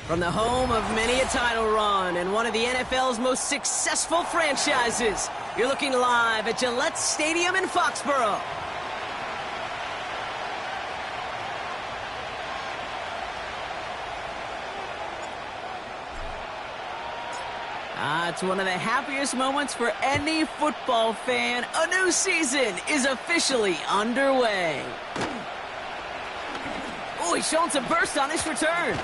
From the home of many a title run and one of the NFL's most successful franchises, you're looking live at Gillette Stadium in Foxborough. It's one of the happiest moments for any football fan. A new season is officially underway. Oh, he's showing some burst on his return.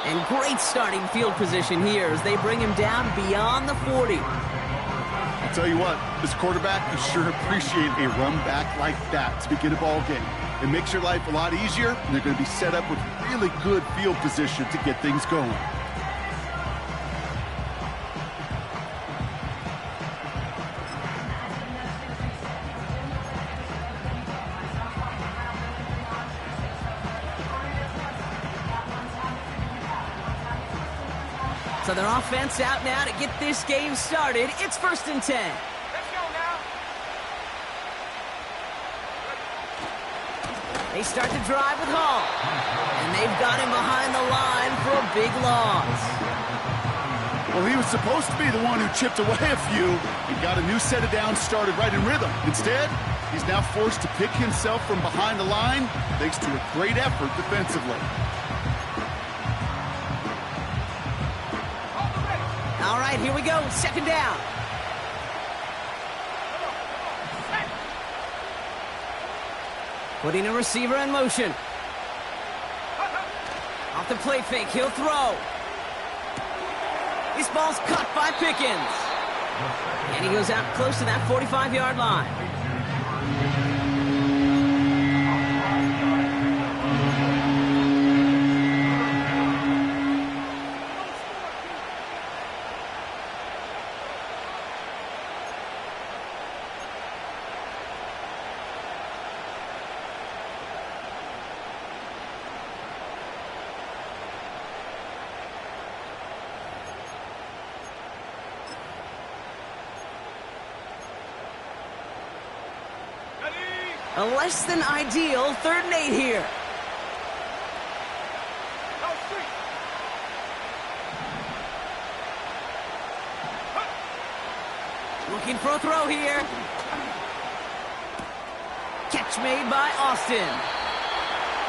And great starting field position here as they bring him down beyond the 40. I'll tell you what, this quarterback will sure appreciate a run back like that to begin a ball game. It makes your life a lot easier, and they're going to be set up with really good field position to get things going. So their offense out now to get this game started. It's 1st and 10. Let's go now. They start to drive with Hall. And they've got him behind the line for a big loss. Well, he was supposed to be the one who chipped away a few and got a new set of downs started right in rhythm. Instead, he's now forced to pick himself from behind the line thanks to a great effort defensively. All right, here we go. 2nd down. Putting a receiver in motion. Off the play fake, he'll throw. This ball's caught by Pickens. And he goes out close to that 45-yard line. A less than ideal 3rd and 8 here. Looking for a throw here. Catch made by Austin.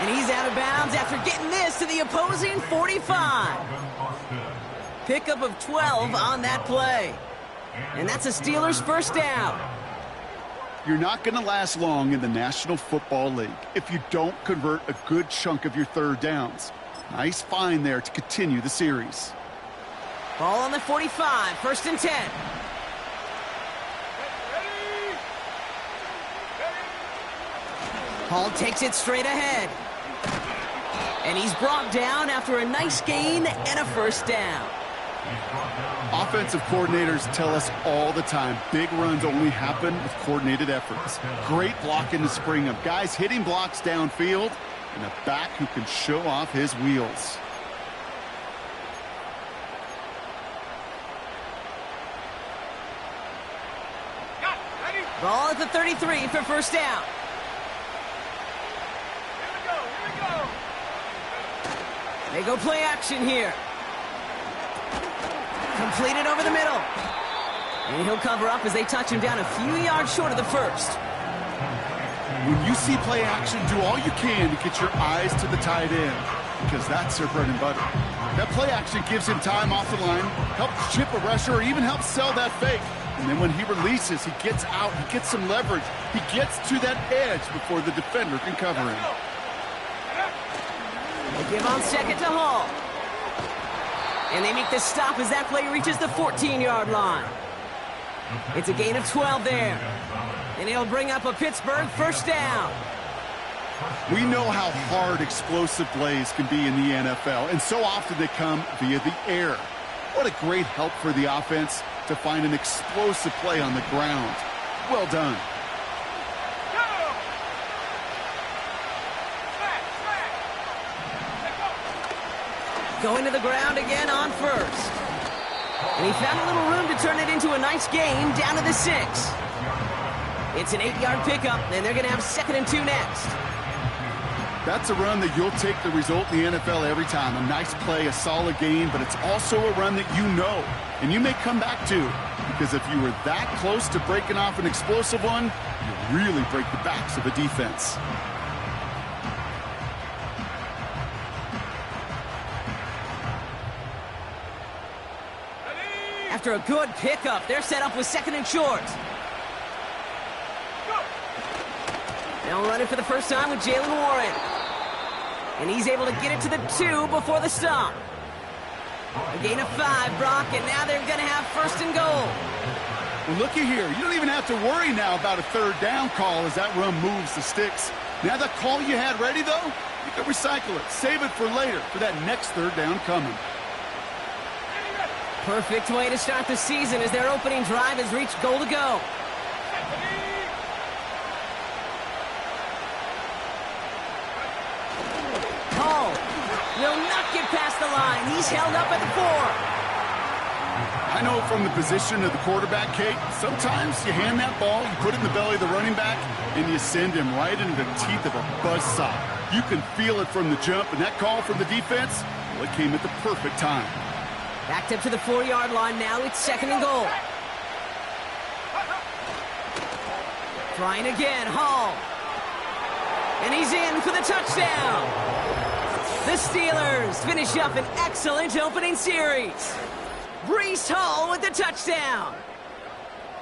And he's out of bounds after getting this to the opposing 45. Pickup of 12 on that play. And that's a Steelers 1st down. You're not going to last long in the National Football League if you don't convert a good chunk of your 3rd downs. Nice find there to continue the series. Ball on the 45, 1st and 10. Hall takes it straight ahead. And he's brought down after a nice gain and a 1st down. Offensive coordinators tell us all the time, big runs only happen with coordinated efforts. Great blocking to spring them. Guys hitting blocks downfield, and a back who can show off his wheels. Ball at the 33 for 1st down. They go play action here. Completed over the middle. And he'll cover up as they touch him down a few yards short of the 1st. When you see play action, do all you can to get your eyes to the tight end, because that's their bread and butter. That play action gives him time off the line, helps chip a rusher, or even helps sell that fake. And then when he releases, he gets out, he gets some leverage. He gets to that edge before the defender can cover him. They give on 2nd to Hall. And they make the stop as that play reaches the 14-yard line. It's a gain of 12 there. And it'll bring up a Pittsburgh 1st down. We know how hard explosive plays can be in the NFL, and so often they come via the air. What a great help for the offense to find an explosive play on the ground. Well done. Going to the ground again on 1st. And he found a little room to turn it into a nice game down to the 6. It's an 8-yard pickup, and they're going to have 2nd and 2 next. That's a run that you'll take the result in the NFL every time. A nice play, a solid game, but it's also a run that you know, and you may come back to. Because if you were that close to breaking off an explosive one, you really break the backs of the defense. After a good pickup, they're set up with second and short. Now running for the first time with Jaylen Warren. And he's able to get it to the 2 before the stop. A gain of 5, Brock, and now they're going to have first and goal. Well, looky here. You don't even have to worry now about a third down call as that run moves the sticks. Now that call you had ready, though, you can recycle it. Save it for later for that next third down coming. Perfect way to start the season as their opening drive has reached goal to go. Hall will not get past the line. He's held up at the 4. I know from the position of the quarterback, Kate, sometimes you hand that ball, you put it in the belly of the running back, and you send him right into the teeth of a buzzsaw. You can feel it from the jump, and that call from the defense, well, it came at the perfect time. Backed up to the 4-yard line now. It's second and goal. Trying again, Hall. And he's in for the touchdown. The Steelers finish up an excellent opening series. Breece Hall with the touchdown.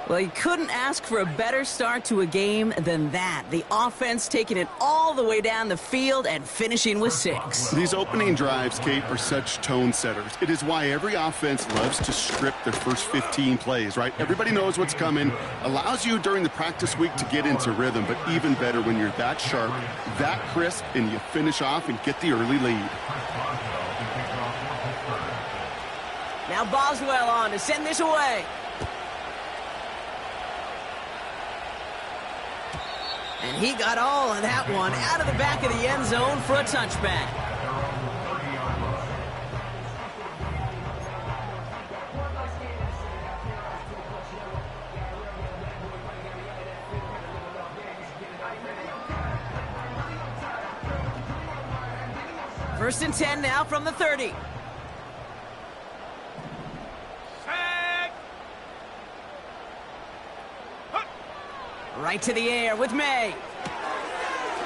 Well, you couldn't ask for a better start to a game than that. The offense taking it all the way down the field and finishing with 6. These opening drives, Kate, are such tone setters. It is why every offense loves to strip their first 15 plays, right? Everybody knows what's coming. Allows you during the practice week to get into rhythm, but even better when you're that sharp, that crisp, and you finish off and get the early lead. Now Boswell on to send this away. And he got all of that one out of the back of the end zone for a touchback. First and 10 now from the 30. Right to the air with May.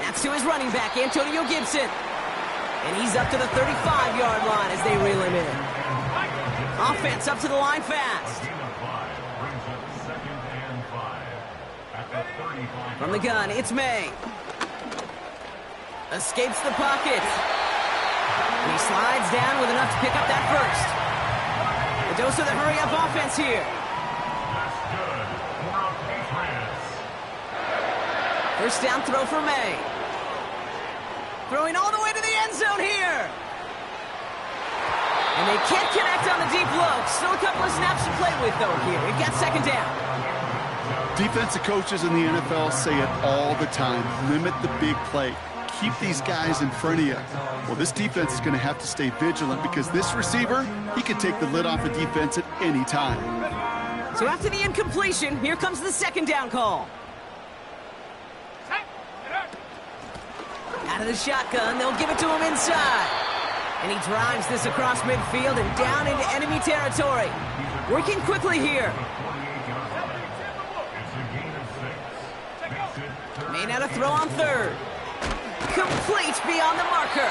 That's to his running back, Antonio Gibson. And he's up to the 35-yard line as they reel him in. Offense up to the line fast. From the gun, it's May. Escapes the pocket. And he slides down with enough to pick up that first. A dose of the hurry-up offense here. First down throw for May. Throwing all the way to the end zone here. And they can't connect on the deep look. Still a couple of snaps to play with, though, here. We've got second down. Defensive coaches in the NFL say it all the time. Limit the big play. Keep these guys in front of you. Well, this defense is going to have to stay vigilant because this receiver, he can take the lid off a defense at any time. So after the incompletion, here comes the second down call. Out of the shotgun, they'll give it to him inside. And he drives this across midfield and down into enemy territory. Working quickly here. Made out a throw on third. Complete beyond the marker.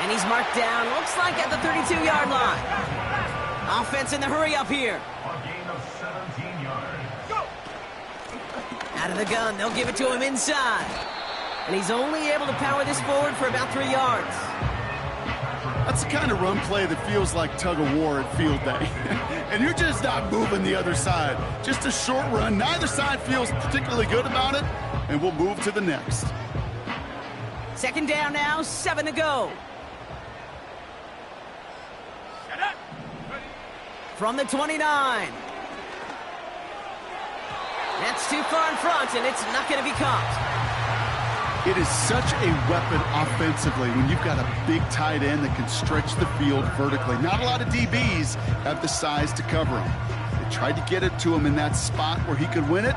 And he's marked down, looks like at the 32-yard line. Offense in the hurry up here. Out of the gun, they'll give it to him inside. And he's only able to power this forward for about 3 yards. That's the kind of run play that feels like tug-of-war at field day. And you're just not moving the other side. Just a short run. Neither side feels particularly good about it. And we'll move to the next. Second down now, 7 to go. From the 29. That's too far in front, and it's not going to be caught. It is such a weapon offensively when you've got a big tight end that can stretch the field vertically. Not a lot of DBs have the size to cover him. They tried to get it to him in that spot where he could win it,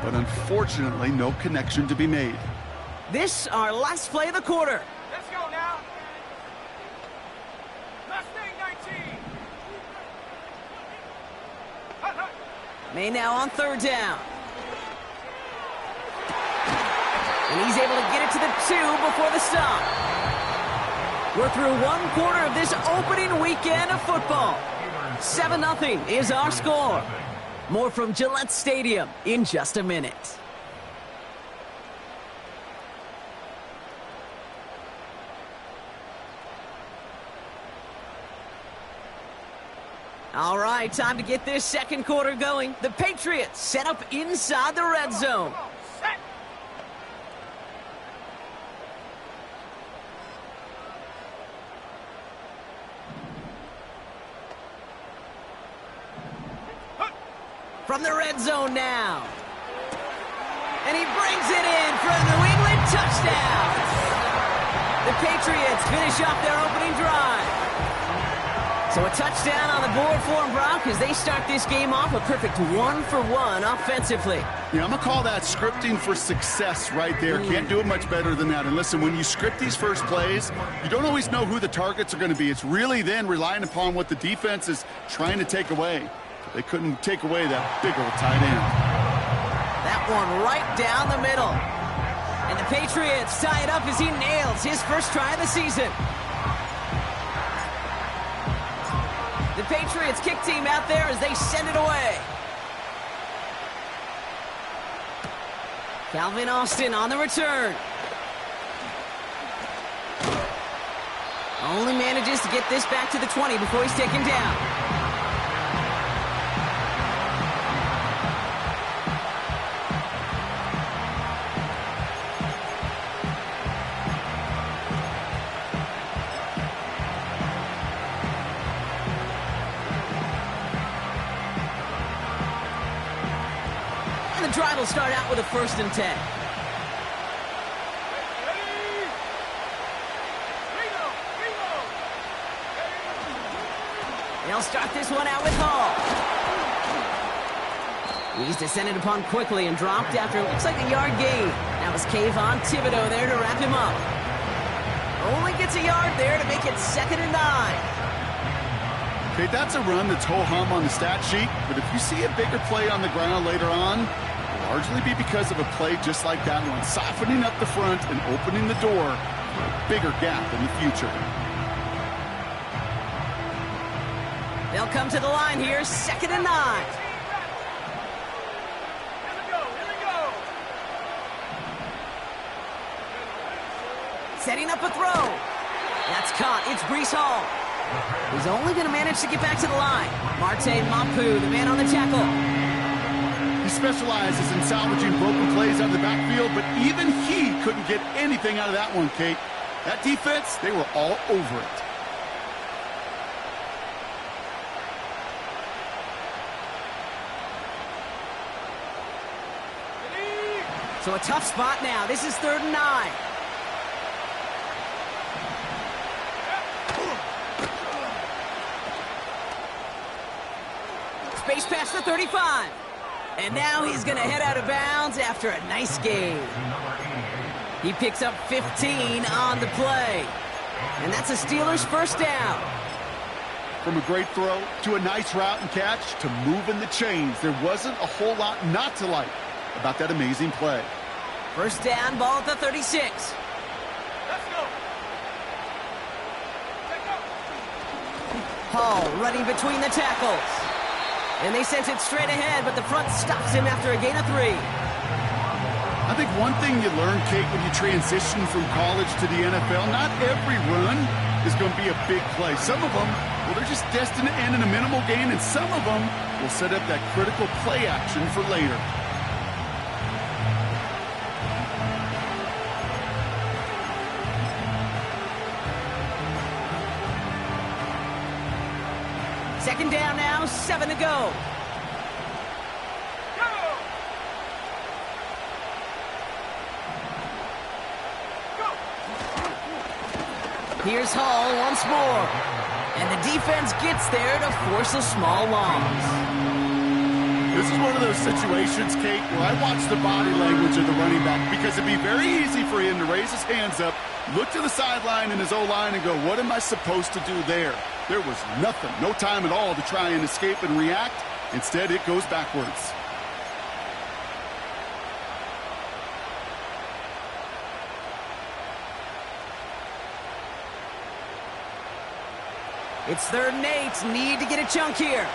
but unfortunately, no connection to be made. This, our last play of the quarter. May now on third down. And he's able to get it to the 2 before the stop. We're through one quarter of this opening weekend of football. 7-0 is our score. More from Gillette Stadium in just a minute. All right, time to get this second quarter going. The Patriots set up inside the red zone. From the red zone now. And he brings it in for a New England touchdown. The Patriots finish off their opening drive. So a touchdown on the board for them, Brock, as they start this game off a perfect 1-for-1 offensively. Yeah, I'm going to call that scripting for success right there. Can't do it much better than that. And listen, when you script these first plays, you don't always know who the targets are going to be. It's really then relying upon what the defense is trying to take away. They couldn't take away that big old tight end. That one right down the middle. And the Patriots tie it up as he nails his first try of the season. The Patriots kick team out there as they send it away. Calvin Austin on the return. Only manages to get this back to the 20 before he's taken down. The drive will start out with a 1st and 10. They'll start this one out with Hall. He's descended upon quickly and dropped after it looks like a yard gain. That was Kayvon Thibodeau there to wrap him up. Only gets a yard there to make it 2nd and 9. Okay, that's a run that's ho-hum on the stat sheet, but if you see a bigger play on the ground later on, largely be because of a play just like that one, softening up the front and opening the door for a bigger gap in the future. They'll come to the line here, 2nd and 9. Setting up a throw. That's caught. It's Breece Hall. He's only going to manage to get back to the line. Marte Mapu, the man on the tackle. He specializes in salvaging broken plays out of the backfield, but even he couldn't get anything out of that one, Kate. That defense, they were all over it. So a tough spot now. This is 3rd and 9. Space past the 35. And now he's going to head out of bounds after a nice gain. He picks up 15 on the play. And that's a Steelers 1st down. From a great throw to a nice route and catch to moving the chains, there wasn't a whole lot not to like about that amazing play. 1st down, ball at the 36. Let's go. Hall running between the tackles. And they sent it straight ahead, but the front stops him after a gain of 3. I think one thing you learn, Kate, when you transition from college to the NFL, not every run is going to be a big play. Some of them, well, they're just destined to end in a minimal gain, and some of them will set up that critical play action for later. Second down now, 7 to go. Here's Hall once more. And the defense gets there to force a small loss. This is one of those situations, Kate, where I watch the body language of the running back because it'd be very easy for him to raise his hands up, look to the sideline in his O-line and go, what am I supposed to do there? There was nothing, no time at all to try and escape and react. Instead, it goes backwards. It's 3rd and 8. Need to get a chunk here.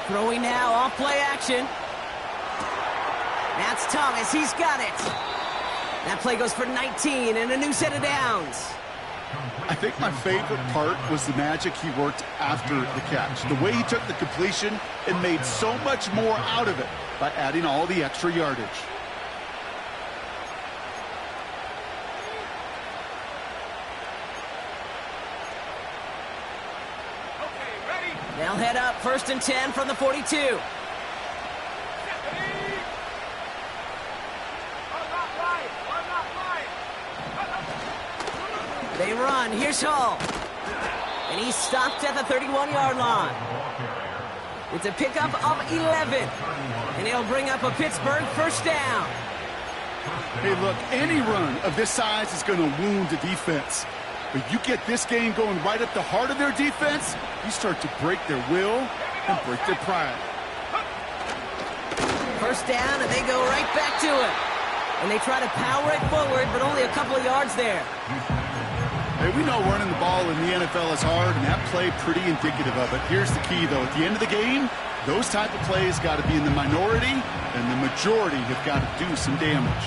Throwing now, off play action. That's Thomas, he's got it. That play goes for 19 and a new set of downs. I think my favorite part was the magic he worked after the catch. The way he took the completion and made so much more out of it by adding all the extra yardage. They'll head up 1st and 10 from the 42. They run. Here's Hall. And he's stopped at the 31-yard line. It's a pickup of 11. And he'll bring up a Pittsburgh 1st down. Hey, look, any run of this size is going to wound the defense. But you get this game going right at the heart of their defense, you start to break their will and break their pride. 1st down, and they go right back to it. And they try to power it forward, but only a couple of yards there. Hey, we know running the ball in the NFL is hard, and that play pretty indicative of it. Here's the key, though. At the end of the game, those type of plays got to be in the minority, and the majority have got to do some damage.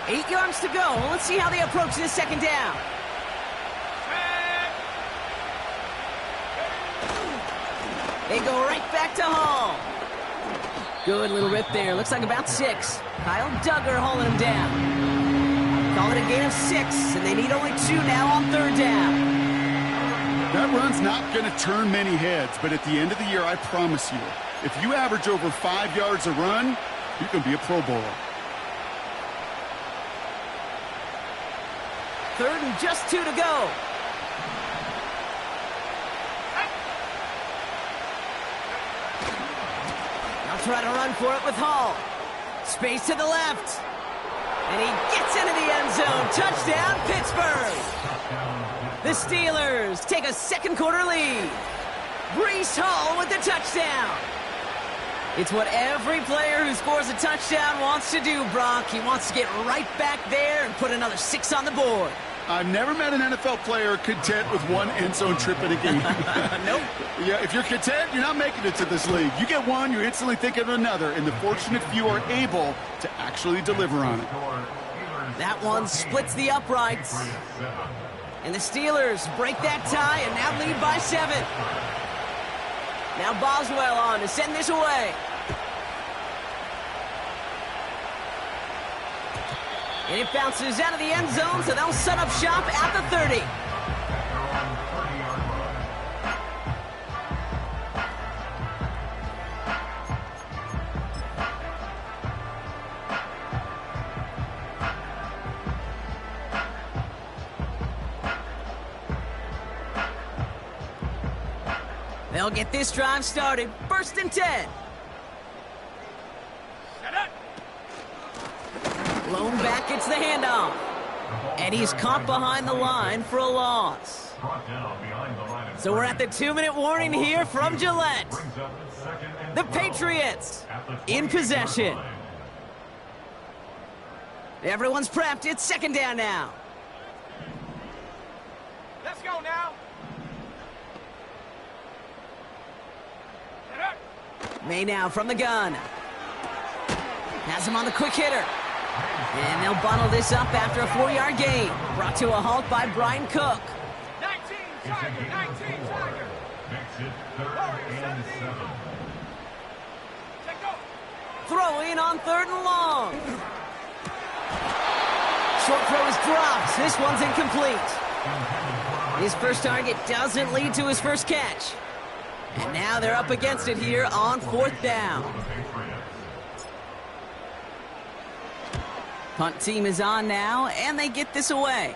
8 yards to go. Let's see how they approach this 2nd down. They go right back to Hall. Good little rip there. Looks like about 6. Kyle Duggar hauling him down. Call it a gain of 6, and they need only 2 now on 3rd down. That run's not going to turn many heads, but at the end of the year, I promise you, if you average over 5 yards a run, you're going to be a Pro Bowler. 3rd and just 2 to go. Now try to run for it with Hall. Space to the left. And he gets into the end zone. Touchdown, Pittsburgh. The Steelers take a 2nd quarter lead. Breece Hall with the touchdown. It's what every player who scores a touchdown wants to do, Brock. He wants to get right back there and put another 6 on the board. I've never met an NFL player content with one end zone trip in a game. Nope. Yeah, if you're content, you're not making it to this league. You get one, you're instantly thinking of another, and the fortunate few are able to actually deliver on it. That one splits the uprights. And the Steelers break that tie and now lead by 7. Now Boswell on to send this away. And it bounces out of the end zone, so they'll set up shop at the 30. They'll get this drive started. 1st and 10. Blown back, it's the handoff. And he's caught behind the line for a loss. So we're at the 2-minute warning here from Gillette. The Patriots in possession. Everyone's prepped. It's 2nd down now. Let's go now. May now from the gun. Has him on the quick hitter. And they'll bottle this up after a 4-yard gain. Brought to a halt by Brian Cook. 19 Tiger, 19 Tiger. Makes it 3rd and 7. Check go. Throwing on 3rd and long. Short throw is dropped. This one's incomplete. His first target doesn't lead to his first catch. And now they're up against it here on 4th down. Punt team is on now, and they get this away.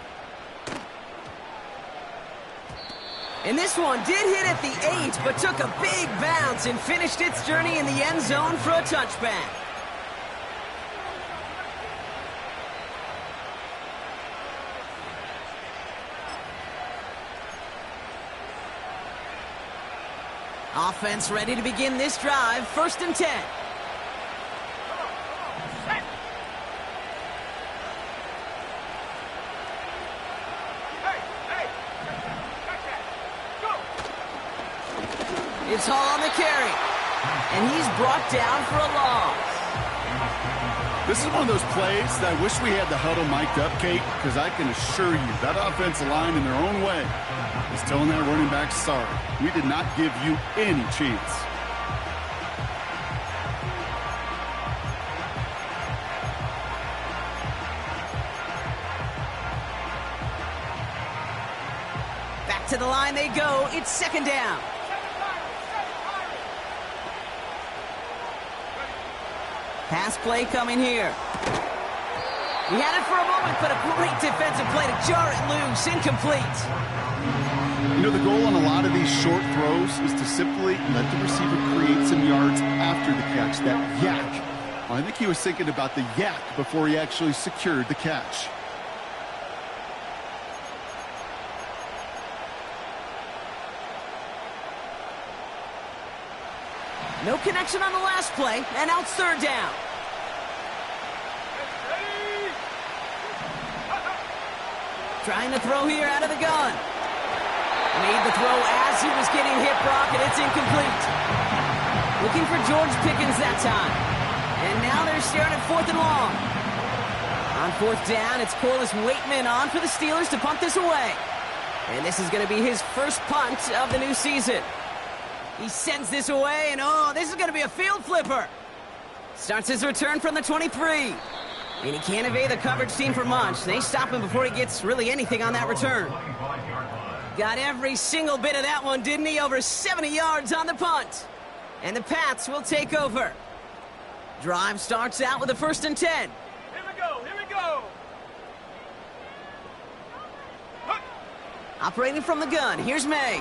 And this one did hit at the 8, but took a big bounce and finished its journey in the end zone for a touchback. Offense ready to begin this drive. 1st and 10. It's Hall on the carry. And he's brought down for a loss. This is one of those plays that I wish we had the huddle mic'd up, Kate, because I can assure you that offensive line in their own way is telling that running back, sorry, we did not give you any chance. Back to the line they go. It's 2nd down. Pass play coming here. He had it for a moment, but a great defensive play to jar it loose. Incomplete. You know, the goal on a lot of these short throws is to simply let the receiver create some yards after the catch, that yak. Well, I think he was thinking about the yak before he actually secured the catch. No connection on the last play, and now it's 3rd down. Trying to throw here out of the gun. Made the throw as he was getting hit, Brock, and it's incomplete. Looking for George Pickens that time. And now they're staring at 4th and long. On 4th down, it's Corliss Waitman on for the Steelers to punt this away. And this is going to be his first punt of the new season. He sends this away, and oh, this is going to be a field flipper. Starts his return from the 23. And he can't evade the coverage team for much. They stop him before he gets really anything on that return. Got every single bit of that one, didn't he? Over 70 yards on the punt. And the Pats will take over. Drive starts out with a 1st and 10. Here we go, here we go. Operating from the gun, here's May.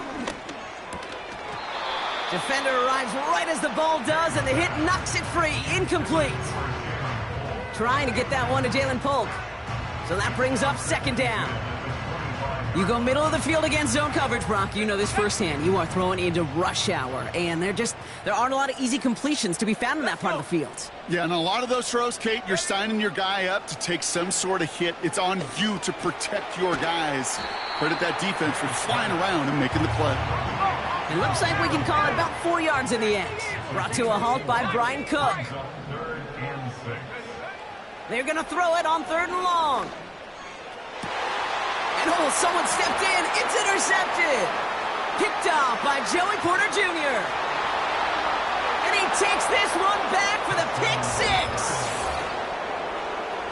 Defender arrives right as the ball does, and the hit knocks it free. Incomplete. Trying to get that one to Jalen Polk. So that brings up 2nd down. You go middle of the field against zone coverage, Brock. You know this firsthand. You are throwing into rush hour, and there aren't a lot of easy completions to be found in that part of the field. Yeah, and a lot of those throws, Kate, you're signing your guy up to take some sort of hit. It's on you to protect your guys. Credit that defense for flying around and making the play. It looks like we can call it about 4 yards in the end. Brought to a halt by Brian Cook. They're going to throw it on 3rd and long. And oh, someone stepped in. It's intercepted. Picked off by Joey Porter Jr. And he takes this one back for the pick 6.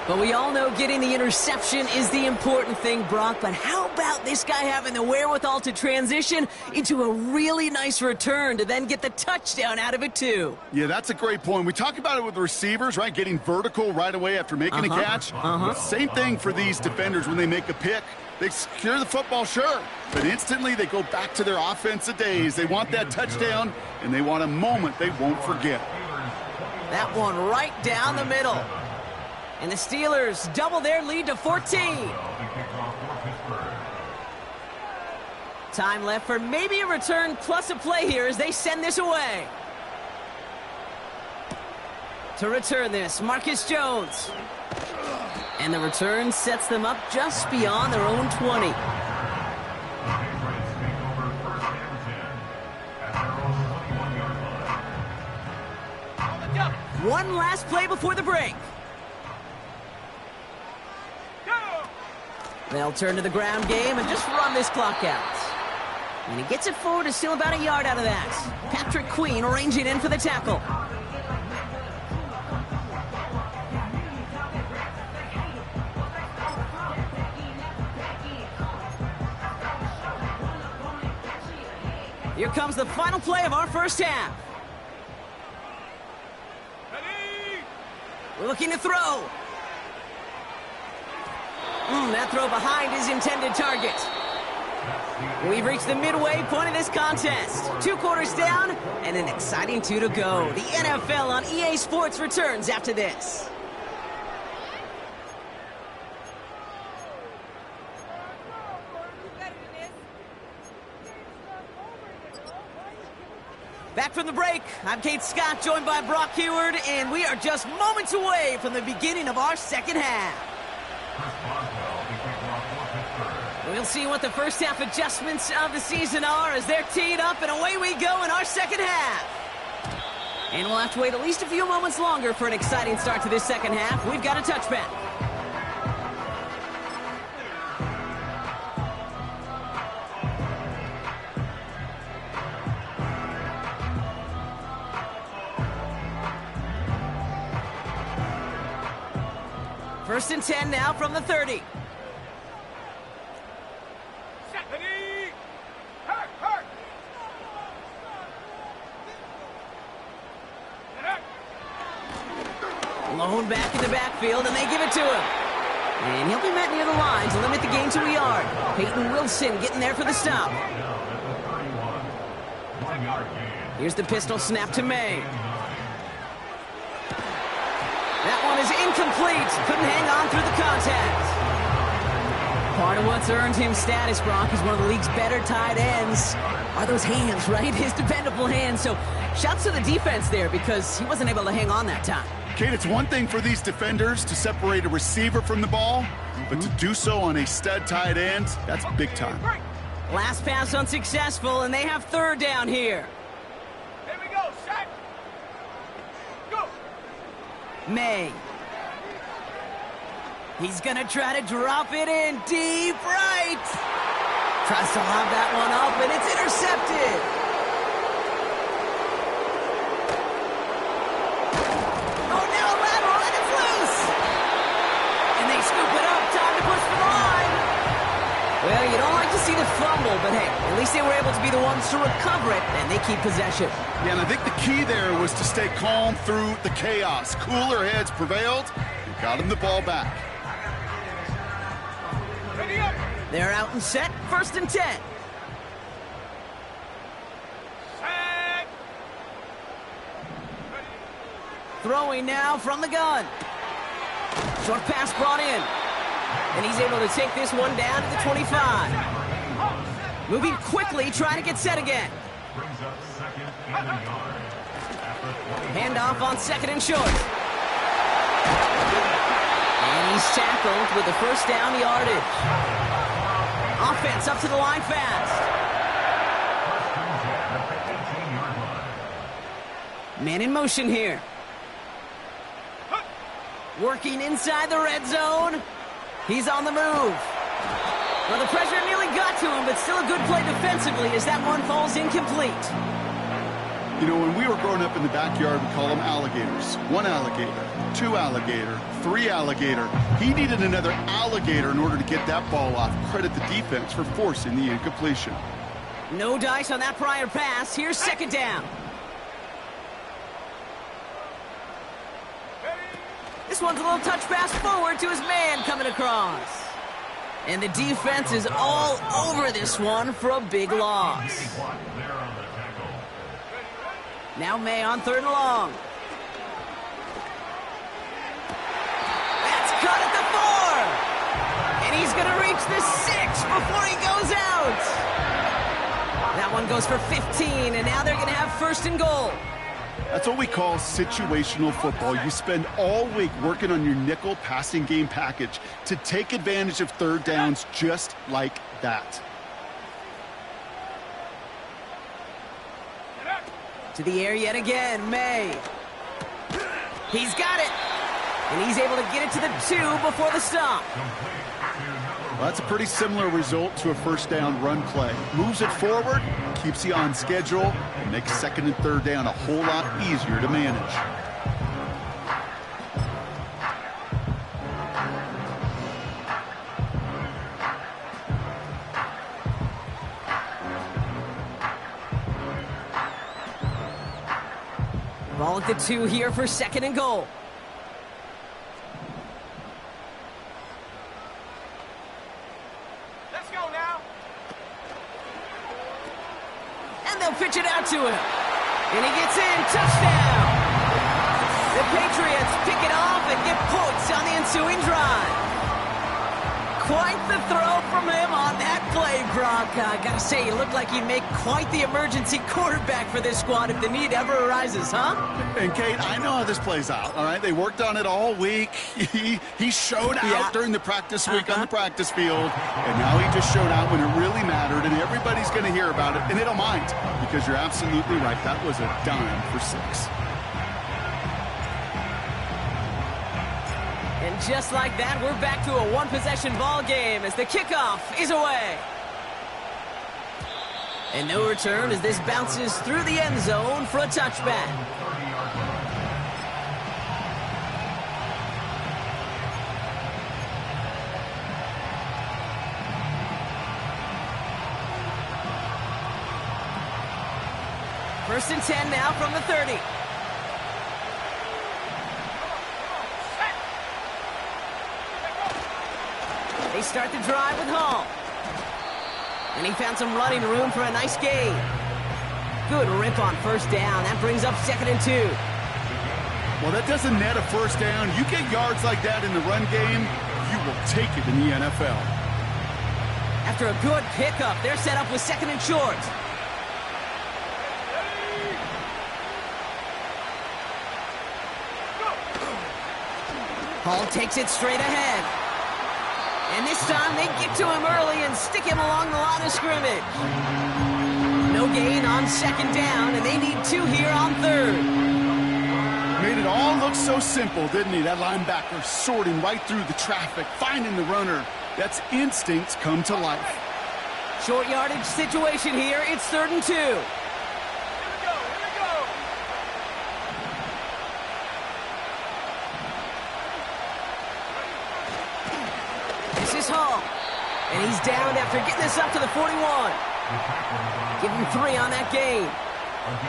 But we all know getting the interception is the important thing, Brock. But how about this guy having the wherewithal to transition into a really nice return to then get the touchdown out of it, too? Yeah, that's a great point. We talk about it with the receivers, right? Getting vertical right away after making a catch. Same thing for these defenders when they make a pick. They secure the football, sure, but instantly they go back to their offensive days. They want that touchdown, and they want a moment they won't forget. That one right down the middle. And the Steelers double their lead to 14. Time left for maybe a return plus a play here as they send this away. To return this, Marcus Jones. And the return sets them up just beyond their own 20. One last play before the break. They'll turn to the ground game and just run this clock out. And he gets it forward to steal about a yard out of that. Patrick Queen arranging in for the tackle. Here comes the final play of our first half. We're looking to throw. That throw behind his intended target. We've reached the midway point of this contest. 2 quarters down and an exciting 2 to go. The NFL on EA Sports returns after this. Back from the break, I'm Kate Scott, joined by Brock Heward, and we are just moments away from the beginning of our second half. We'll see what the first half adjustments of the season are as they're teed up, and away we go in our second half. And we'll have to wait at least a few moments longer for an exciting start to this second half. We've got a touchback. First and 10 now from the 30. Lone back in the backfield, and they give it to him. And he'll be met near the line to limit the gain to a yard. Peyton Wilson getting there for the stop. Here's the pistol snap to May. That one is incomplete. Couldn't hang on through the contact. Part of what's earned him status, Brock, is one of the league's better tight ends. Are those hands, right? His dependable hands. So shouts to the defense there because he wasn't able to hang on that time. Kate, it's one thing for these defenders to separate a receiver from the ball, but to do so on a stud tight end, that's big time. Last pass unsuccessful, and they have third down here. Here we go, set. Go. May. He's going to try to drop it in deep right. Tries to lob that one up, and it's intercepted. Oh, now a lateral, and it's loose. And they scoop it up. Time to push for the line. Well, you don't like to see the fumble, but hey, at least they were able to be the ones to recover it, and they keep possession. Yeah, and I think the key there was to stay calm through the chaos. Cooler heads prevailed and got him the ball back. Ready up. They're out and set. First and 10. Set. Throwing now from the gun. Short pass brought in. And he's able to take this one down to the 25. Moving quickly, trying to get set again. Brings up second and a yard. Handoff on second and short. And he's tackled with the first down yardage. Offense up to the line fast. Man in motion here. Working inside the red zone. He's on the move. Well, the pressure nearly got to him, but still a good play defensively as that one falls incomplete. You know, when we were growing up in the backyard, we call them alligators. One alligator, two alligator, three alligator. He needed another alligator in order to get that ball off. Credit the defense for forcing the incompletion. No dice on that prior pass. Here's second down. This one's a little touch pass forward to his man coming across. And the defense is all over this one for a big loss. Now May on third and long. That's cut at the 4. And he's going to reach the 6 before he goes out. That one goes for 15, and now they're going to have first and goal. That's what we call situational football. You spend all week working on your nickel passing game package to take advantage of third downs just like that. To the air yet again, May. He's got it. And he's able to get it to the 2 before the stop. Well, that's a pretty similar result to a first down run play. Moves it forward, keeps you on schedule, and makes second and third down a whole lot easier to manage. Ball at the 2 here for second and goal. Let's go now. And they'll pitch it out to him. And he gets in. Touchdown. The Patriots pick it off and get points on the ensuing drive. Quite the throw from him on that play, Brock. Gotta say, you look like you make quite the emergency quarterback for this squad if the need ever arises, huh? And, Kate, I know how this plays out, all right? They worked on it all week. He showed out during the practice week on the practice field, and now he just showed out when it really mattered, and everybody's going to hear about it, and they don't mind, because you're absolutely right. That was a dime for 6. And just like that, we're back to a one-possession ball game as the kickoff is away. And no return as this bounces through the end zone for a touchback. First and 10 now from the 30. They start the drive with Hall. And he found some running room for a nice gain. Good rip on first down. That brings up 2nd and 2. Well, that doesn't net a first down. You get yards like that in the run game, you will take it in the NFL. After a good pickup, they're set up with 2nd and short. Hall takes it straight ahead. And this time they get to him early and stick him along the line of scrimmage. No gain on 2nd down, and they need 2 here on 3rd. Made it all look so simple, didn't he? That linebacker sorting right through the traffic, finding the runner. That's instincts come to life. Short yardage situation here. It's 3rd and 2. Hall. And he's down after getting this up to the 41. Give him 3 on that gain.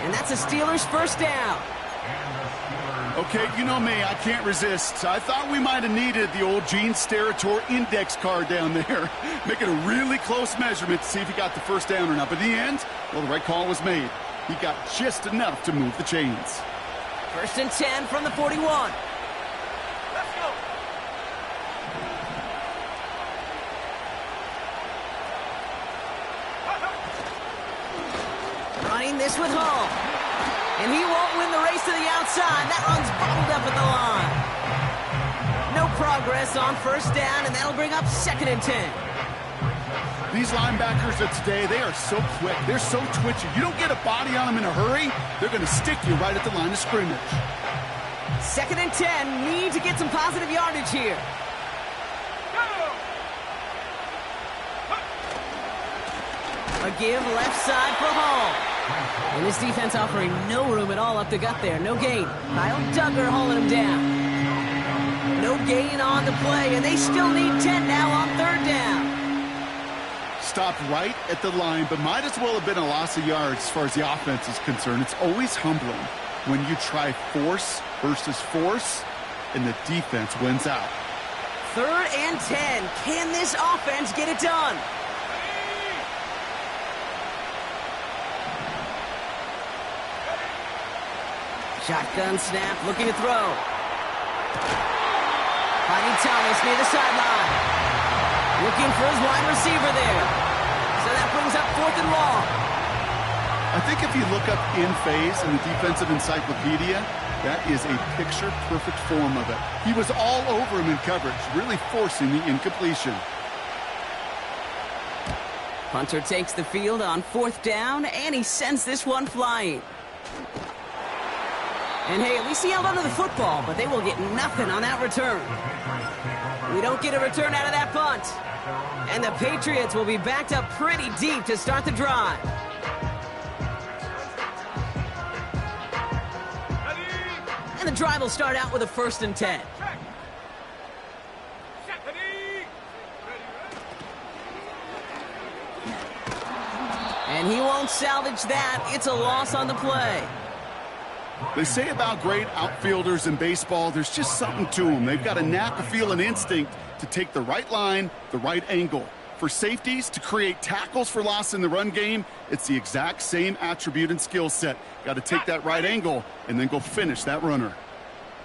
And that's a Steelers first down. Okay, you know me, I can't resist. I thought we might have needed the old Gene Steratore index card down there. Making a really close measurement to see if he got the first down or not. But in the end, well, the right call was made. He got just enough to move the chains. First and 10 from the 41. Running this with Hall. And he won't win the race to the outside. That run's bottled up at the line. No progress on first down, and that'll bring up 2nd and 10. These linebackers of today, they are so quick. They're so twitchy. You don't get a body on them in a hurry, they're going to stick you right at the line of scrimmage. 2nd and 10. Need to get some positive yardage here. A give left side for Hall. And this defense offering no room at all up the gut there. No gain. Kyle Duggar holding him down. No gain on the play, and they still need 10 now on 3rd down. Stopped right at the line, but might as well have been a loss of yards as far as the offense is concerned. It's always humbling when you try force versus force, and the defense wins out. 3rd and 10. Can this offense get it done? Shotgun snap, looking to throw. Finding Thomas near the sideline. Looking for his wide receiver there. So that brings up 4th and long. I think if you look up in phase in the defensive encyclopedia, that is a picture-perfect form of it. He was all over him in coverage, really forcing the incompletion. Punter takes the field on 4th down, and he sends this one flying. And hey, at least he held onto the football, but they will get nothing on that return. We don't get a return out of that punt. And the Patriots will be backed up pretty deep to start the drive. And the drive will start out with a 1st and 10. And he won't salvage that. It's a loss on the play. They say about great outfielders in baseball, there's just something to them. They've got a knack, a feel, an instinct to take the right line, the right angle. For safeties, to create tackles for loss in the run game, it's the exact same attribute and skill set. Got to take that right angle and then go finish that runner.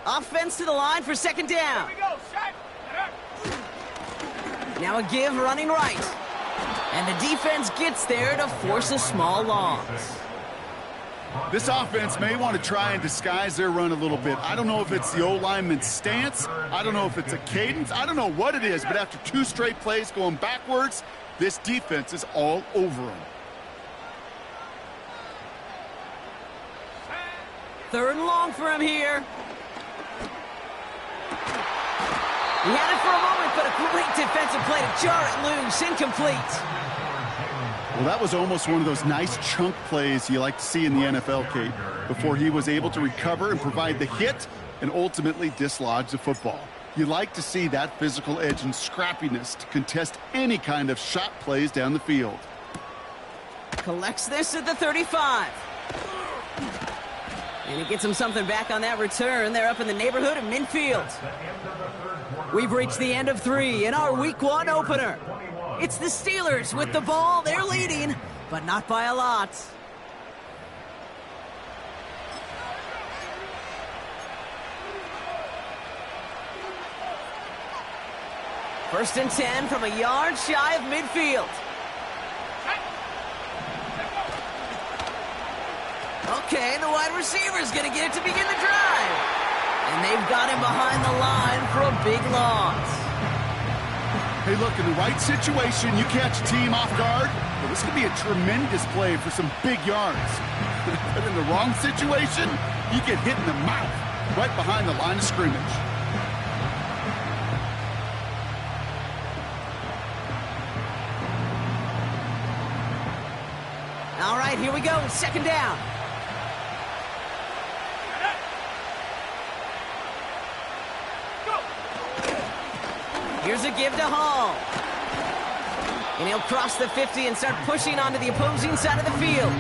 Offense to the line for 2nd down. Here we go, Shaq. Now a give running right. And the defense gets there to force a small loss. This offense may want to try and disguise their run a little bit. I don't know if it's the O-lineman's stance. I don't know if it's a cadence. I don't know what it is, but after 2 straight plays going backwards, this defense is all over them. 3rd and long for him here. He had it for a moment, but a great defensive play to jar it loose. Incomplete. Well, that was almost one of those nice chunk plays you like to see in the NFL, Kate, before he was able to recover and provide the hit and ultimately dislodge the football. You like to see that physical edge and scrappiness to contest any kind of shot plays down the field. Collects this at the 35. And he gets him something back on that return. They're up in the neighborhood of midfield. We've reached the end of 3 in our Week 1 opener. It's the Steelers with the ball. They're leading, but not by a lot. First and 10 from a yard shy of midfield. Okay, the wide receiver's going to get it to begin the drive. And they've got him behind the line for a big loss. Hey, look, in the right situation, you catch a team off guard, well, this could be a tremendous play for some big yards. But in the wrong situation, you get hit in the mouth right behind the line of scrimmage. All right, here we go. 2nd down. Here's a give to Hall. And he'll cross the 50 and start pushing onto the opposing side of the field.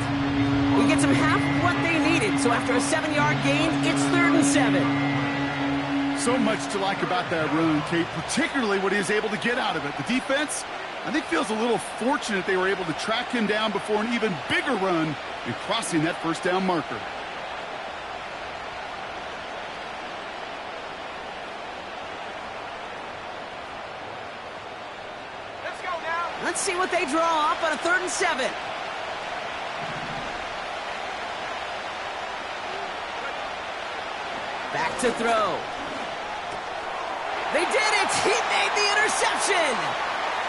He gets them half of what they needed, so after a 7-yard gain, it's 3rd and 7. So much to like about that run, Kate, particularly what he was able to get out of it. The defense, I think, feels a little fortunate they were able to track him down before an even bigger run and crossing that 1st down marker. Let's see what they draw up on a 3rd and 7. Back to throw. They did it! He made the interception!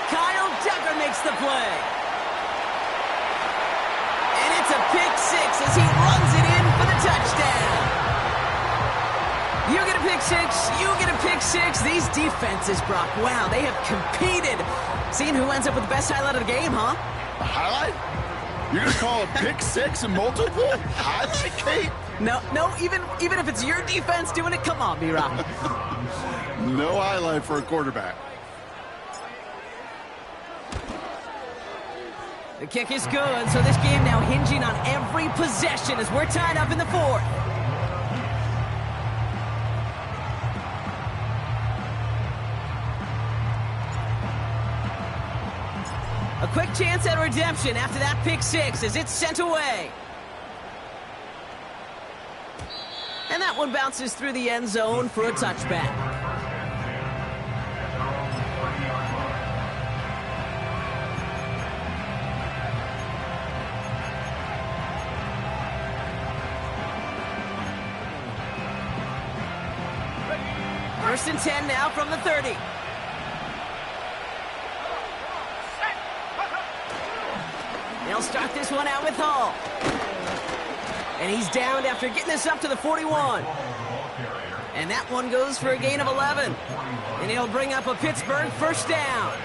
Kyle Duggar makes the play. And it's a pick 6 as he runs it in for the touchdown. You get a pick 6, you get a pick 6. These defenses, Brock, wow, they have competed. Seeing who ends up with the best highlight of the game, huh? A highlight? You're going to call a pick 6 and multiple? Highlight, Kate? No, even if it's your defense doing it, come on, B-Rock. No highlight for a quarterback. The kick is good, so this game now hinging on every possession as we're tied up in the 4th. A quick chance at redemption after that pick 6 as it's sent away. And that one bounces through the end zone for a touchback. First and 10 now from the 30. They'll start this one out with Hall. And he's downed after getting this up to the 41. And that one goes for a gain of 11. And he'll bring up a Pittsburgh 1st down.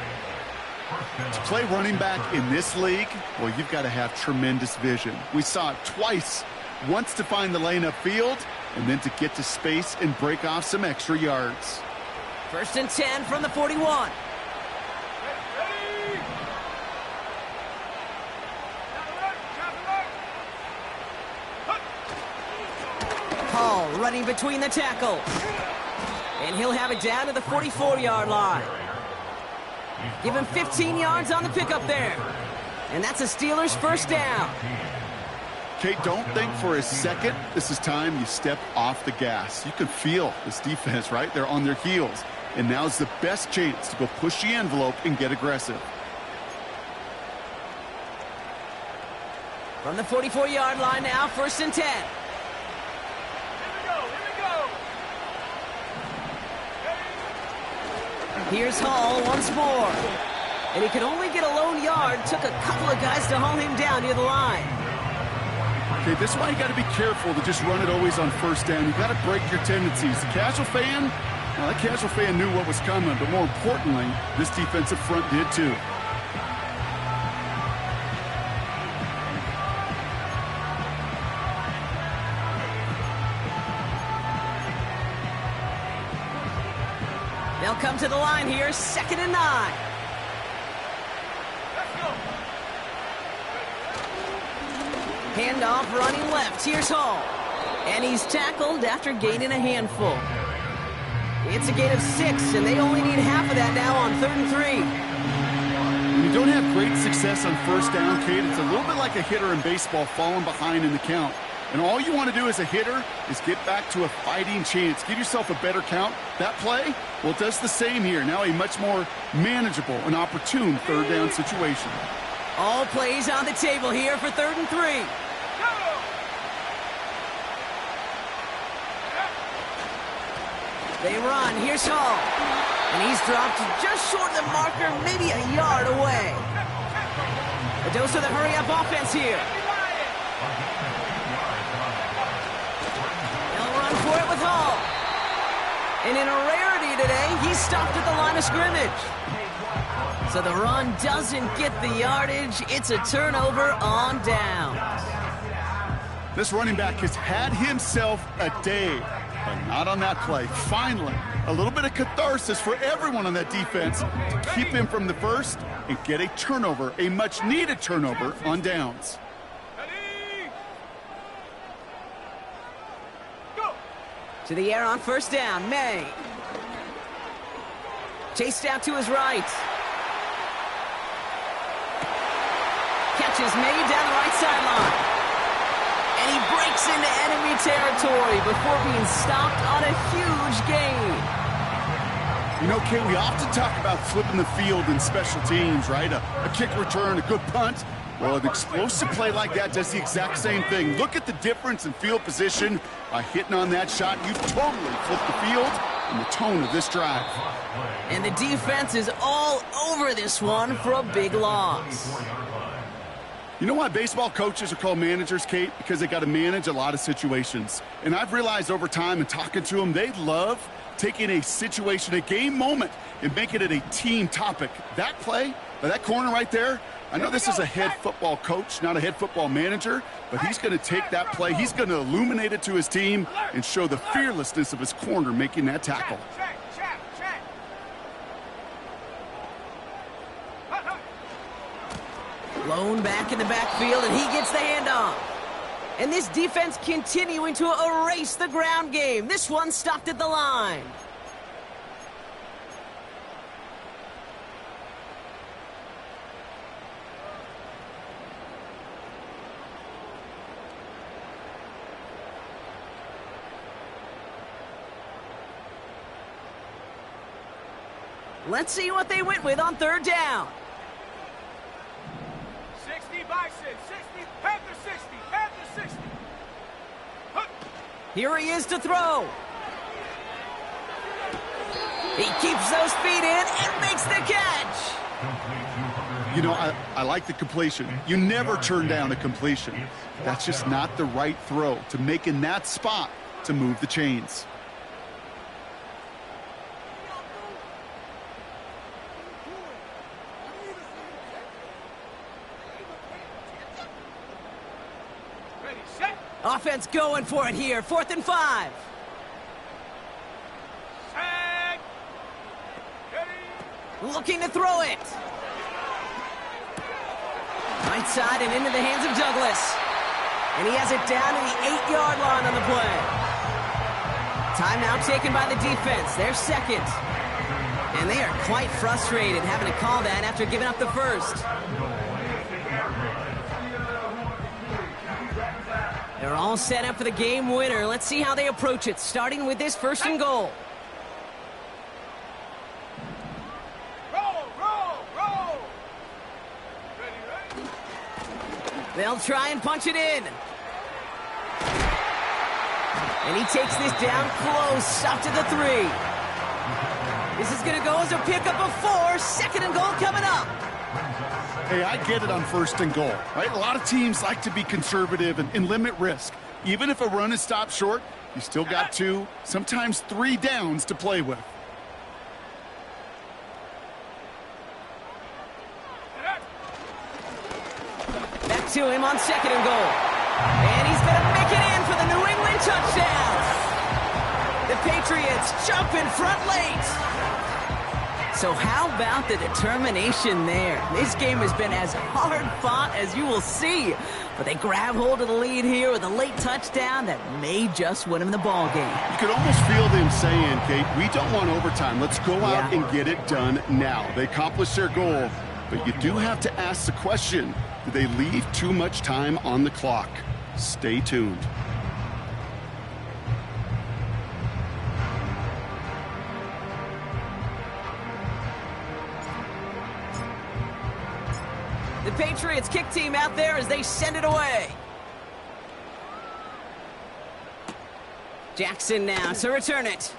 To play running back in this league, well, you've got to have tremendous vision. We saw it twice. Once to find the lane upfield, and then to get to space and break off some extra yards. First and 10 from the 41. Hall running between the tackles. And he'll have it down to the 44-yard line. Give him 15 yards on the pickup there. And that's a Steelers 1st down. Kate, don't think for a second this is time you step off the gas. You can feel this defense, right? They're on their heels. And now's the best chance to go push the envelope and get aggressive. From the 44-yard line now, 1st and 10. Here we go. Here's Hall once more. And he could only get a lone yard. Took a couple of guys to haul him down near the line. Okay, this is why you got to be careful to just run it always on 1st down. You got to break your tendencies. The casual fan, well, that casual fan knew what was coming, but more importantly, this defensive front did too. They'll come to the line here, 2nd and 9. Let's go. Handoff running left. Here's Hall. And he's tackled after gaining a handful. It's a gain of 6, and they only need half of that now on 3rd and 3. When you don't have great success on 1st down, Kate, it's a little bit like a hitter in baseball falling behind in the count. And all you want to do as a hitter is get back to a fighting chance. Give yourself a better count. That play, well, it does the same here. Now a much more manageable and opportune 3rd down situation. All plays on the table here for 3rd and 3. Go. They run. Here's Hall. And he's dropped just short of the marker, maybe a yard away. A dose of the hurry-up offense here. They'll run for it with Hall. And in a rarity today, he's stopped at the line of scrimmage. So the run doesn't get the yardage. It's a turnover on downs. This running back has had himself a day, but not on that play. Finally, a little bit of catharsis for everyone on that defense to keep him from the first and get a turnover, a much-needed turnover on downs. Ready. Go. To the air on 1st down, May. Chased out to his right. Catches May down the right sideline. And he breaks into enemy territory before being stopped on a huge gain. You know, Kate, we often talk about flipping the field in special teams, right? A kick return, a good punt. Well, an explosive play like that does the exact same thing. Look at the difference in field position. By hitting on that shot, you totally flip the field and the tone of this drive. And the defense is all over this one for a big loss. You know why baseball coaches are called managers, Kate? Because they got to manage a lot of situations. And I've realized over time and talking to them, they love taking a situation, a game moment, and making it a team topic. That play, by that corner right there, I know this is a head football coach, not a head football manager, but he's going to take that play, he's going to illuminate it to his team and show the fearlessness of his corner making that tackle. Check. Blown back in the backfield, and he gets the handoff. And this defense continuing to erase the ground game. This one stopped at the line. Let's see what they went with on 3rd down. 60 Bison, 60, Panther 60, Panther 60. Here he is to throw. He keeps those feet in and makes the catch. You know, I like the completion. You never turn down a completion. That's just not the right throw to make in that spot to move the chains. Ready, set, Offense going for it here. 4th and 5. set, ready. Looking to throw it. Right side and into the hands of Douglas. And he has it down to the 8-yard line on the play. Timeout taken by the defense. They're 2nd. And they are quite frustrated having to call that after giving up the first. They're all set up for the game winner. Let's see how they approach it, starting with this 1st and goal. Roll. Ready. They'll try and punch it in. And he takes this down close, up to the 3. This is going to go as a pickup of 4. 2nd and goal coming up. Hey, I get it on 1st and goal, right? A lot of teams like to be conservative and limit risk. Even if a run is stopped short, you still got 2, sometimes 3 downs to play with. Back to him on 2nd and goal. And he's going to make it in for the New England touchdown. The Patriots jump in front late. So how about the determination there? This game has been as hard fought as you will see. But they grab hold of the lead here with a late touchdown that may just win them the ball game. You could almost feel them saying, Kate, we don't want overtime. Let's go out and get it done now. They accomplished their goal, but you do have to ask the question, do they leave too much time on the clock? Stay tuned. The Patriots kick team out there as they send it away. Jackson now to return it.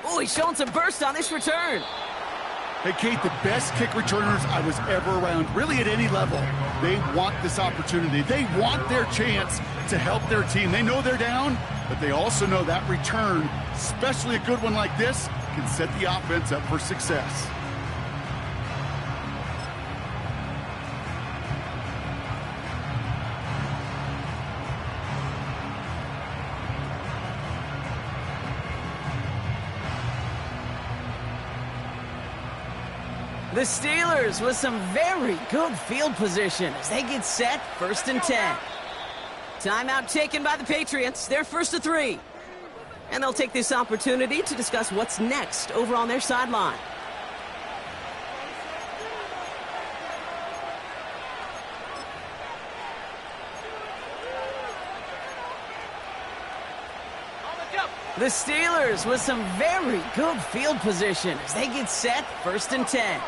Oh, he's showing some burst on this return. Hey, Kate, the best kick returners I was ever around, really at any level, they want this opportunity. They want their chance to help their team. They know they're down, but they also know that return, especially a good one like this, can set the offense up for success. The Steelers with some very good field position as they get set 1st and 10. Timeout taken by the Patriots. They're 1st to 3. And they'll take this opportunity to discuss what's next over on their sideline. The Steelers with some very good field position as they get set 1st and 10.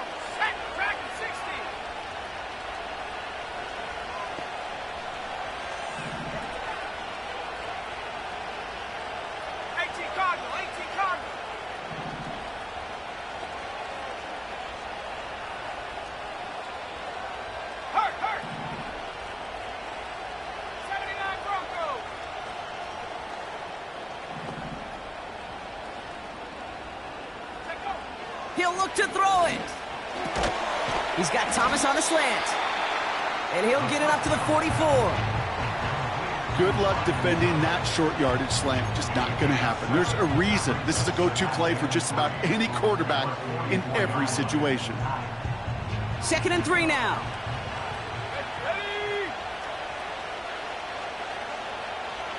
Track 60. Cardinal. Hurt. 79 Broncos. He'll look to throw it. He's got Thomas on the slant. And he'll get it up to the 44. Good luck defending that short yardage slant. Just not going to happen. There's a reason this is a go-to play for just about any quarterback in every situation. 2nd and 3 now. Ready.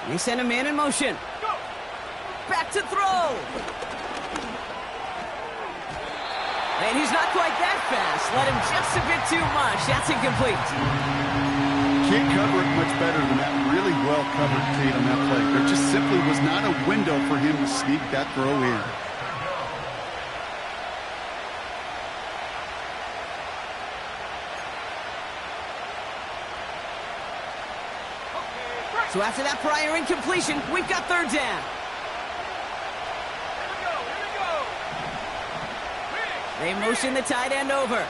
They send a man in motion. Go. Back to throw. And he's not quite that fast. Let him just a bit too much. That's incomplete. Can't cover it much better than that. Really well covered, Kate, on that play. There just simply was not a window for him to sneak that throw in. So after that prior incompletion, we've got 3rd down. They motion the tight end over.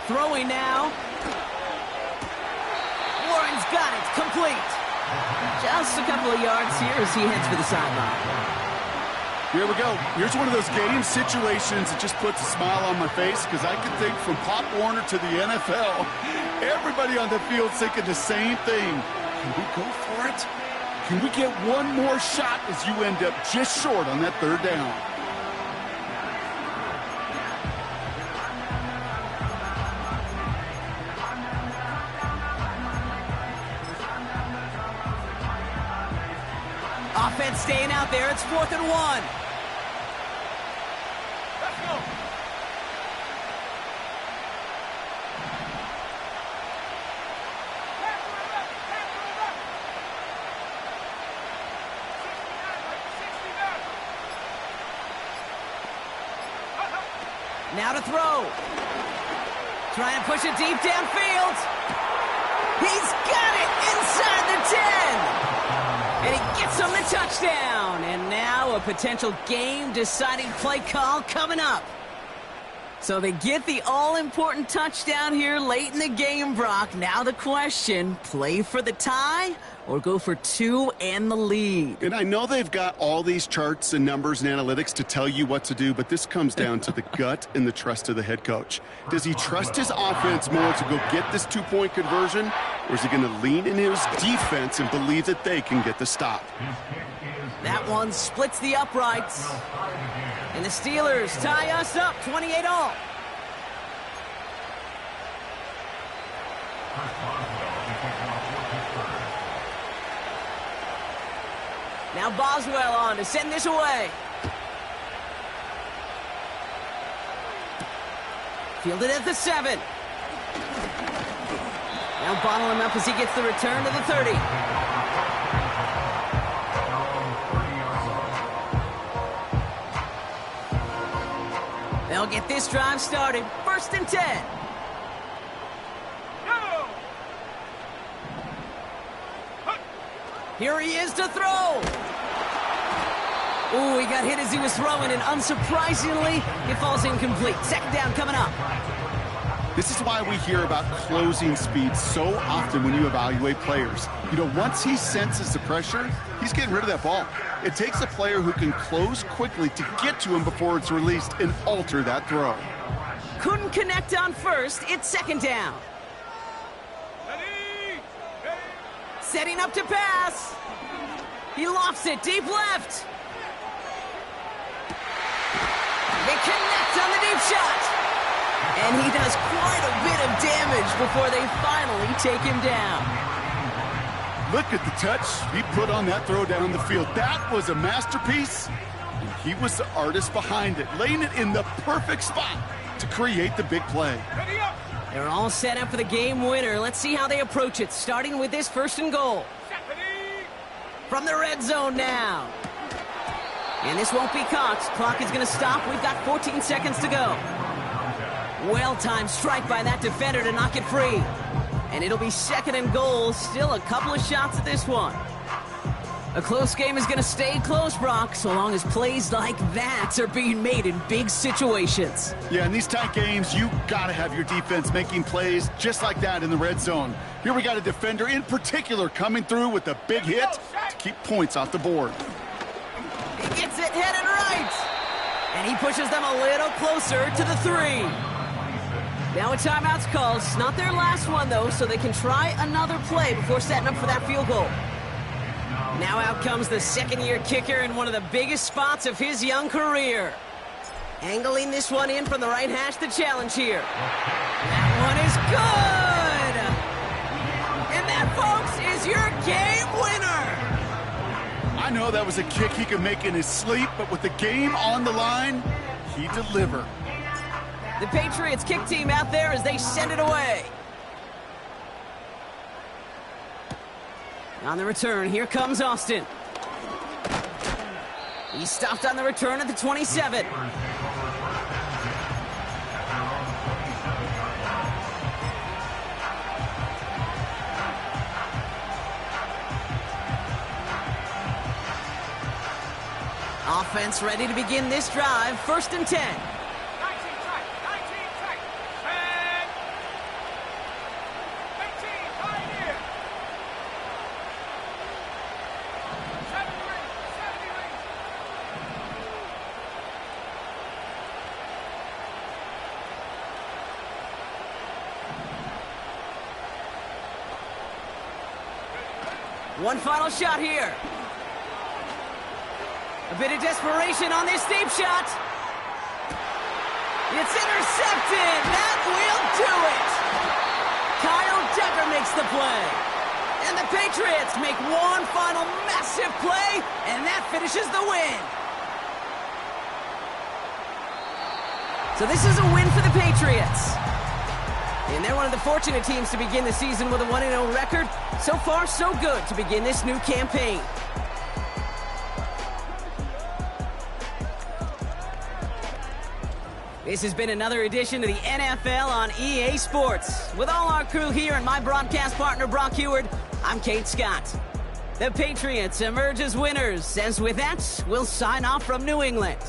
Throwing now. Warren's got it. Complete. Just a couple of yards here as he heads for the sideline. Here we go. Here's one of those game situations that just puts a smile on my face because I can think from Pop Warner to the NFL, everybody on the field thinking the same thing. Can we go for it? Can we get one more shot as you end up just short on that 3rd down? Offense staying out there. It's 4th and 1. Let's go. Now to throw. Trying to push it deep downfield. He's got it inside the 10. And he gets him the touchdown. And now a potential game-deciding play call coming up. So they get the all-important touchdown here late in the game, Brock. Now the question, play for the tie or go for 2 and the lead? And I know they've got all these charts and numbers and analytics to tell you what to do, but this comes down to the gut and the trust of the head coach. Does he trust his offense more to go get this 2-point conversion, or is he going to lean in his defense and believe that they can get the stop? That one splits the uprights. And the Steelers tie us up 28-all. Now Boswell on to send this away. Fielded at the 7. Now bottle him up as he gets the return to the 30. They'll get this drive started. 1st and 10. No! Here he is to throw. Ooh, he got hit as he was throwing, and unsurprisingly, it falls incomplete. 2nd down coming up. This is why we hear about closing speed so often when you evaluate players. You know, once he senses the pressure, he's getting rid of that ball. It takes a player who can close quickly to get to him before it's released and alter that throw. Couldn't connect on 1st. It's 2nd down. Ready! Ready! Setting up to pass. He lofts it deep left. They connect on the deep shot. And he does quite a bit of damage before they finally take him down. Look at the touch he put on that throw down the field. That was a masterpiece, and he was the artist behind it, laying it in the perfect spot to create the big play. Ready up! They're all set up for the game winner. Let's see how they approach it, starting with this 1st and goal. Ready! From the red zone now. And this won't be caught. Clock is going to stop. We've got 14 seconds to go. Well-timed strike by that defender to knock it free. And it'll be 2nd and goal. Still a couple of shots at this one. A close game is going to stay close, Brock, so long as plays like that are being made in big situations. Yeah, in these tight games, you got to have your defense making plays just like that in the red zone. Here we got a defender in particular coming through with a big hit to keep points off the board. He gets it headed right. And he pushes them a little closer to the 3. Now a timeout's called. It's not their last one, though, so they can try another play before setting up for that field goal. Now out comes the 2nd-year kicker in one of the biggest spots of his young career. Angling this one in from the right hash, the challenge here. That one is good! And that, folks, is your game winner! I know that was a kick he could make in his sleep, but with the game on the line, he delivered. The Patriots kick team out there as they send it away. On the return, here comes Austin. He stopped on the return at the 27. Offense ready to begin this drive. 1st and 10. 19 tight, 19 tight. And 18 high here. 70 rings, 70 rings. One final shot here. A bit of desperation on this deep shot. It's intercepted. That will do it. Kyle Decker makes the play. And the Patriots make one final massive play, and that finishes the win. So this is a win for the Patriots. And they're one of the fortunate teams to begin the season with a 1-0 record. So far, so good to begin this new campaign. This has been another edition of the NFL on EA Sports. With all our crew here and my broadcast partner, Brock Heward, I'm Kate Scott. The Patriots emerge as winners, as with that, we'll sign off from New England.